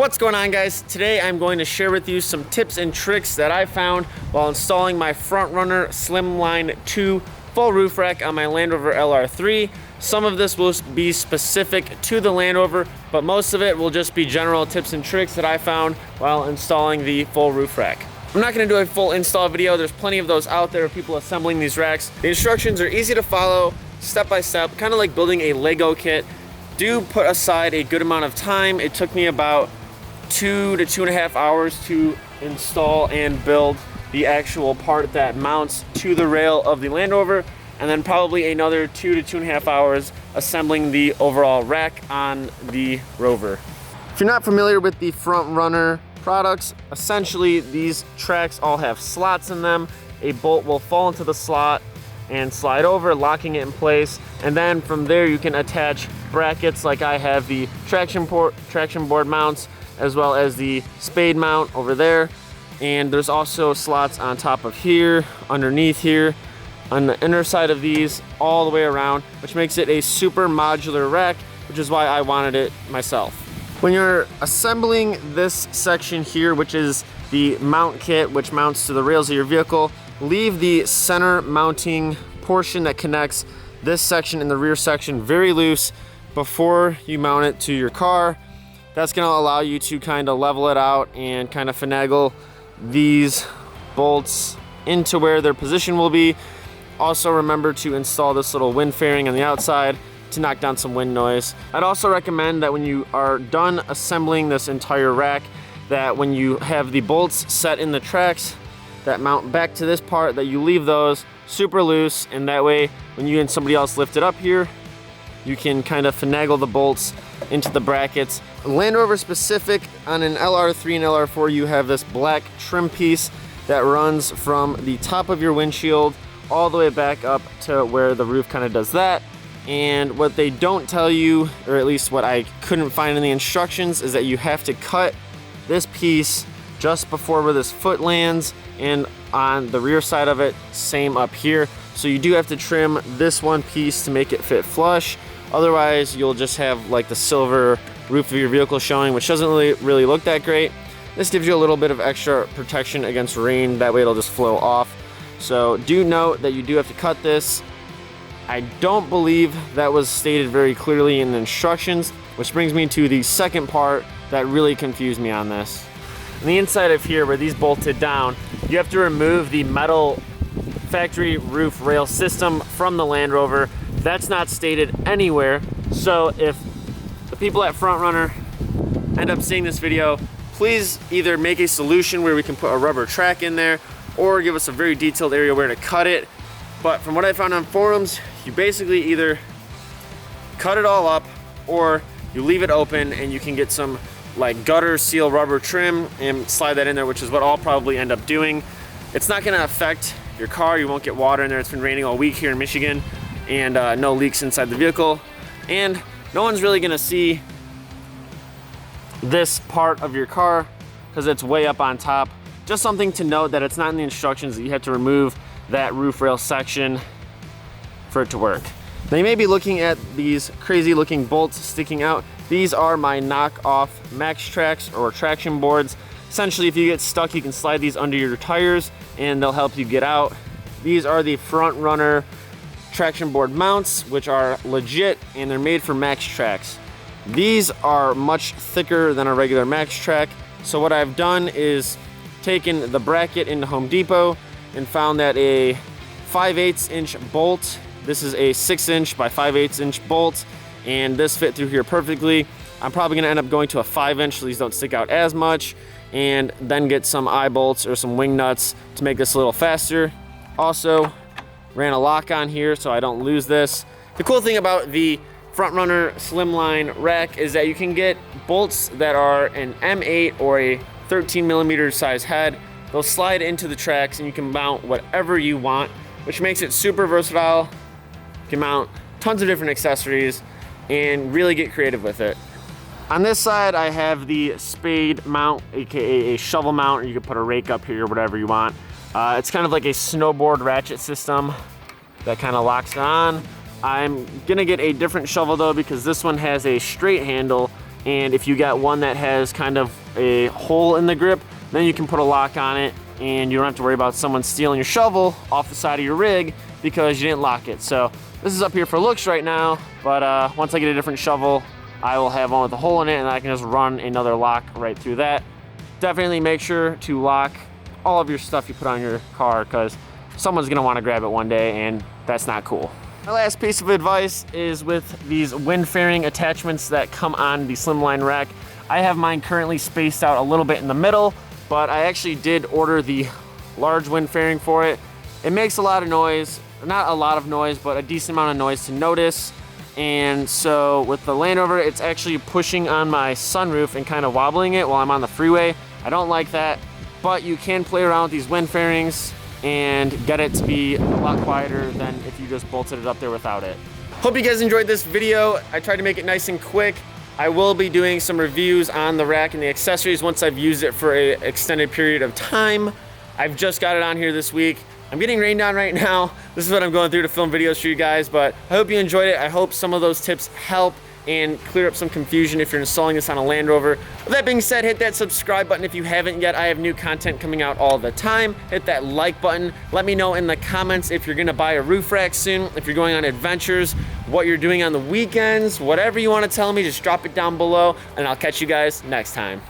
What's going on, guys? Today I'm going to share with you some tips and tricks that I found while installing my Front Runner Slimline II full roof rack on my Land Rover LR3. Some of this will be specific to the Land Rover, but most of it will just be general tips and tricks that I found while installing the full roof rack. I'm not going to do a full install video. There's plenty of those out there of people assembling these racks. The instructions are easy to follow, step by step, kind of like building a Lego kit. Do put aside a good amount of time. It took me about 2 to 2.5 hours to install and build the actual part that mounts to the rail of the Land Rover, and then probably another 2 to 2.5 hours assembling the overall rack on the Rover. If you're not familiar with the Front Runner products, essentially these tracks all have slots in them. A bolt will fall into the slot and slide over, locking it in place, and then from there you can attach brackets like I have the traction board mounts, as well as the spade mount over there. And there's also slots on top of here, underneath here, on the inner side of these, all the way around, which makes it a super modular rack, which is why I wanted it myself. When you're assembling this section here, which is the mount kit, which mounts to the rails of your vehicle, leave the center mounting portion that connects this section and the rear section very loose before you mount it to your car. That's going to allow you to kind of level it out and kind of finagle these bolts into where their position will be. Also remember to install this little wind fairing on the outside to knock down some wind noise. I'd also recommend that when you are done assembling this entire rack, that when you have the bolts set in the tracks that mount back to this part, that you leave those super loose, and that way when you and somebody else lift it up here, you can kind of finagle the bolts into the brackets. Land Rover specific, on an LR3 and LR4, you have this black trim piece that runs from the top of your windshield all the way back up to where the roof kind of does that. And what they don't tell you, or at least what I couldn't find in the instructions, is that you have to cut this piece just before where this foot lands, and on the rear side of it, same up here. So you do have to trim this one piece to make it fit flush. Otherwise, you'll just have like the silver roof of your vehicle showing, which doesn't really look that great. This gives you a little bit of extra protection against rain. That way it'll just flow off. So do note that you do have to cut this. I don't believe that was stated very clearly in the instructions, which brings me to the second part that really confused me on this. On the inside of here, where these bolted down, you have to remove the metal factory roof rail system from the Land Rover. That's not stated anywhere. So if the people at Front Runner end up seeing this video, please either make a solution where we can put a rubber track in there, or give us a very detailed area where to cut it. But from what I found on forums, you basically either cut it all up, or you leave it open and you can get some like gutter seal rubber trim and slide that in there, which is what I'll probably end up doing. It's not gonna affect your car. You won't get water in there. It's been raining all week here in Michigan, and no leaks inside the vehicle. And no one's really gonna see this part of your car because it's way up on top. Just something to note, that it's not in the instructions that you have to remove that roof rail section for it to work. Now you may be looking at these crazy looking bolts sticking out. These are my knockoff Max Tracks or traction boards. Essentially, if you get stuck, you can slide these under your tires and they'll help you get out. These are the Front Runner traction board mounts, which are legit, and they're made for Max Tracks. These are much thicker than a regular Max Track. So what I've done is taken the bracket into Home Depot and found that a 5/8 inch bolt, this is a 6" by 5/8 inch bolt, and this fit through here perfectly. I'm probably gonna end up going to a 5" so these don't stick out as much, and then get some eye bolts or some wing nuts to make this a little faster. Also ran a lock on here so I don't lose this. The cool thing about the Front Runner Slimline rack is that you can get bolts that are an M8 or a 13mm size head. They'll slide into the tracks and you can mount whatever you want, which makes it super versatile. You can mount tons of different accessories and really get creative with it. On this side, I have the spade mount, aka a shovel mount, or you could put a rake up here or whatever you want. It's kind of like a snowboard ratchet system that kind of locks it on. I'm gonna get a different shovel though, because this one has a straight handle And if you got one that has kind of a hole in the grip, then you can put a lock on it and you don't have to worry about someone stealing your shovel off the side of your rig because you didn't lock it. So this is up here for looks right now, but once I get a different shovel, I will have one with a hole in it and I can just run another lock right through that. Definitely make sure to lock all of your stuff you put on your car because someone's gonna wanna grab it one day and that's not cool. My last piece of advice is with these wind fairing attachments that come on the Slimline rack. I have mine currently spaced out a little bit in the middle, but I actually did order the large wind fairing for it. It makes a lot of noise, not a lot of noise, but a decent amount of noise to notice. And so with the Land Rover, it's actually pushing on my sunroof and kind of wobbling it while I'm on the freeway. I don't like that, but you can play around with these wind fairings and get it to be a lot quieter than if you just bolted it up there without it. Hope you guys enjoyed this video. I tried to make it nice and quick. I will be doing some reviews on the rack and the accessories once I've used it for an extended period of time. I've just got it on here this week. I'm getting rained on right now. This is what I'm going through to film videos for you guys, but I hope you enjoyed it. I hope some of those tips help and clear up some confusion if you're installing this on a Land Rover. With that being said, hit that subscribe button if you haven't yet. I have new content coming out all the time. Hit that like button. Let me know in the comments if you're gonna buy a roof rack soon, if you're going on adventures, what you're doing on the weekends, whatever you wanna tell me, just drop it down below and I'll catch you guys next time.